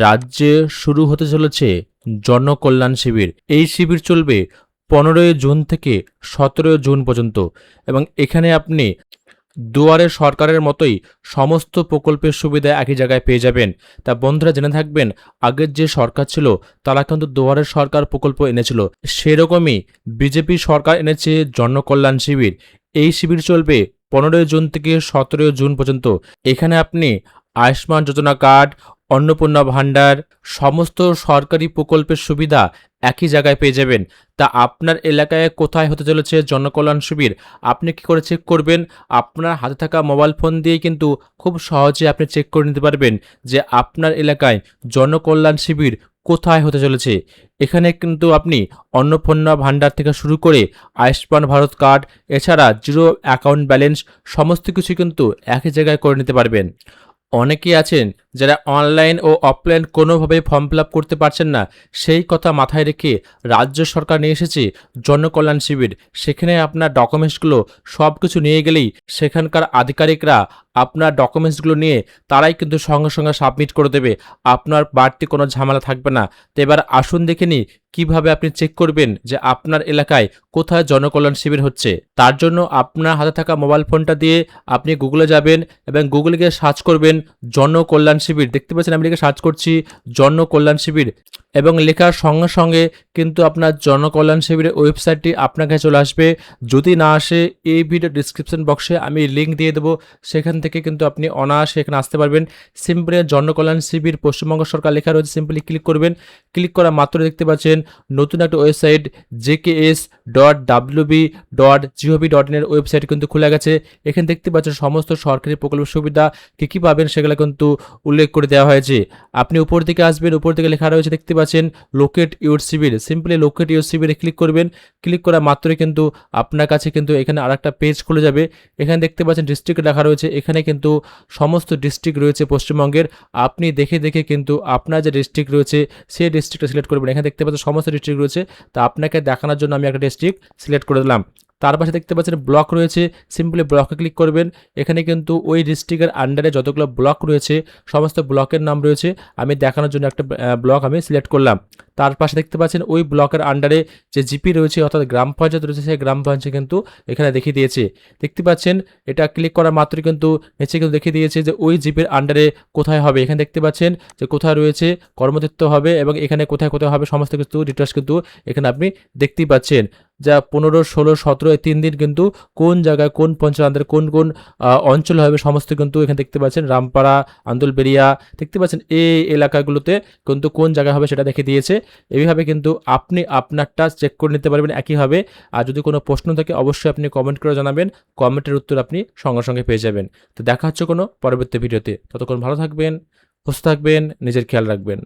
রাজ্যে শুরু হতে চলেছে জনকল্যাণ শিবির। এই শিবির চলবে 15ই জুন থেকে 17 জুন পর্যন্ত এবং এখানে আপনি দুয়ারে সরকারের মতোই সমস্ত প্রকল্পের সুবিধা একই জায়গায় পেয়ে যাবেন। তা বন্ধুরা জেনে থাকবেন, আগের যে সরকার ছিল তারা কিন্তু দুয়ারে সরকার প্রকল্প এনেছিল, সেরকমই বিজেপি সরকার এনেছে জনকল্যাণ শিবির। এই শিবির চলবে 15 জুন থেকে 17 জুন পর্যন্ত। এখানে আপনি আয়ুষ্মান যোজনা কার্ড, অন্নপূর্ণা ভাণ্ডার, সমস্ত সরকারি প্রকল্পের সুবিধা একই জায়গায় পেয়ে যাবেন। তা আপনার এলাকায় কোথায় হতে চলেছে জনকল্যাণ শিবির আপনি কি করে চেক করবেন? আপনার হাতে থাকা মোবাইল ফোন দিয়েই কিন্তু খুব সহজে আপনি চেক করে নিতে পারবেন যে আপনার এলাকায় জনকল্যাণ শিবির কোথায় হতে চলেছে। এখানে কিন্তু আপনি অন্নপূর্ণা ভাণ্ডার থেকে শুরু করে আয়ুষ্মান ভারত কার্ড, এছাড়া জিরো অ্যাকাউন্ট ব্যালেন্স সমস্ত কিছু কিন্তু একই জায়গায় করে নিতে পারবেন। অনেকেই আছেন যারা অনলাইন ও অফলাইন কোনোভাবেই ফর্ম ফিল আপ করতে পারছেন না, সেই কথা মাথায় রেখে রাজ্য সরকার নিয়ে এসেছে জনকল্যাণ শিবির। সেখানে আপনার ডকুমেন্টসগুলো সব কিছু নিয়ে গেলেই সেখানকার আধিকারিকরা আপনার ডকুমেন্টসগুলো নিয়ে তারাই কিন্তু সঙ্গে সঙ্গে সাবমিট করে দেবে, আপনার বাড়তি কোনো ঝামেলা থাকবে না। তো এবার আসুন দেখে নিই কিভাবে আপনি চেক করবেন যে আপনার এলাকায় কোথায় জনকল্যাণ শিবির হচ্ছে। তার জন্য আপনার হাতে থাকা মোবাইল ফোনটা দিয়ে আপনি গুগলে যাবেন এবং গুগলে গিয়ে সার্চ করবেন জনকল্যাণ শিবির। দেখতে পাচ্ছেন আমি লিখে সার্চ করছি জনকল্যাণ শিবির এবং লেখার সঙ্গে সঙ্গে কিন্তু আপনার জনকল্যাণ শিবিরের ওয়েবসাইটটি আপনার কাছে চলে আসবে। যদি না আসে এই ভিডিও ডিসক্রিপশন বক্সে আমি লিঙ্ক দিয়ে দেবো, সেখান থেকে কিন্তু আপনি অনায়াসে এখানে আসতে পারবেন। সিম্পলি জনকল্যাণ শিবির পশ্চিমবঙ্গ সরকার লেখা রয়েছে, সিম্পলি ক্লিক করবেন। ক্লিক করা মাত্র দেখতে পাচ্ছেন নতুন একটা ওয়েবসাইট jks.wb.gov.in এর ওয়েবসাইট কিন্তু খুলে গেছে। এখানে দেখতে পাচ্ছেন সমস্ত সরকারি প্রকল্পের সুবিধা কী পাবেন সেগুলো কিন্তু উল্লেখ করে দেওয়া হয়েছে। আপনি উপর দিকে আসবেন, উপর দিকে লেখা রয়েছে দেখতে পাচ্ছেন locate your shibir. Simply locate your শিবিরে ক্লিক করবেন। ক্লিক করা মাত্রই কিন্তু আপনার কাছে কিন্তু এখানে আরেকটা পেজ খুলে যাবে। এখানে দেখতে পাচ্ছেন ডিস্ট্রিক্ট লেখা রয়েছে, এখানে কিন্তু সমস্ত ডিস্ট্রিক্ট রয়েছে পশ্চিমবঙ্গের। আপনি দেখে দেখে কিন্তু আপনার যে ডিস্ট্রিক্ট রয়েছে সেই ডিস্ট্রিক্টটা সিলেক্ট করবেন। এখানে দেখতে পাচ্ছেন সমস্ত ডিস্ট্রিক্ট রয়েছে, তা আপনাকে দেখানোর জন্য আমি একটা ডিস্ট্রিক্ট সিলেক্ট করে দিলাম। তার পাশে দেখতে পাচ্ছেন ব্লক রয়েছে, সিম্পলি ব্লকে ক্লিক করবেন। এখানে কিন্তু ওই ডিস্ট্রিক্টের আন্ডারে যতগুলো ব্লক রয়েছে সমস্ত ব্লকের নাম রয়েছে, আমি দেখানোর জন্য একটা ব্লক আমি সিলেক্ট করলাম। তার পাশে দেখতে পাচ্ছেন ওই ব্লকের আন্ডারে যে জিপি রয়েছে অর্থাৎ গ্রাম পঞ্চায়েত রয়েছে, সেই গ্রাম পঞ্চায়েত কিন্তু এখানে দেখিয়ে দিয়েছে। দেখতে পাচ্ছেন এটা ক্লিক করার মাত্রই কিন্তু নিচে কিন্তু দেখিয়ে দিয়েছে যে ওই জিপির আন্ডারে কোথায় হবে। এখানে দেখতে পাচ্ছেন যে কোথায় রয়েছে কর্মক্ষেত্র হবে এবং এখানে কোথায় কোথায় হবে সমস্ত কিছু ডিটেলস কিন্তু এখানে আপনি দেখতেই পাচ্ছেন। যা 15, 16, 17 এই 3 দিন কিন্তু কোন জায়গায় কোন পঞ্চায়েতের কোন কোন অঞ্চল হবে সমস্ত কিন্তু এখানে দেখতে পাচ্ছেন। রামপাড়া, আন্দুলবেড়িয়া দেখতে পাচ্ছেন এই এলাকাগুলোতে কিন্তু কোন জায়গায় হবে সেটা দেখিয়ে দিয়েছে। এইভাবে কিন্তু আপনি আপনারটা চেক করে নিতে পারবেন একইভাবে। আর যদি কোনো প্রশ্ন থাকে অবশ্যই আপনি কমেন্ট করে জানাবেন, কমেন্টের উত্তর আপনি সঙ্গে সঙ্গে পেয়ে যাবেন। তো দেখা হচ্ছে কোনো পরবর্তী ভিডিওতে, ততক্ষণ ভালো থাকবেন, সুস্থ থাকবেন, নিজের খেয়াল রাখবেন।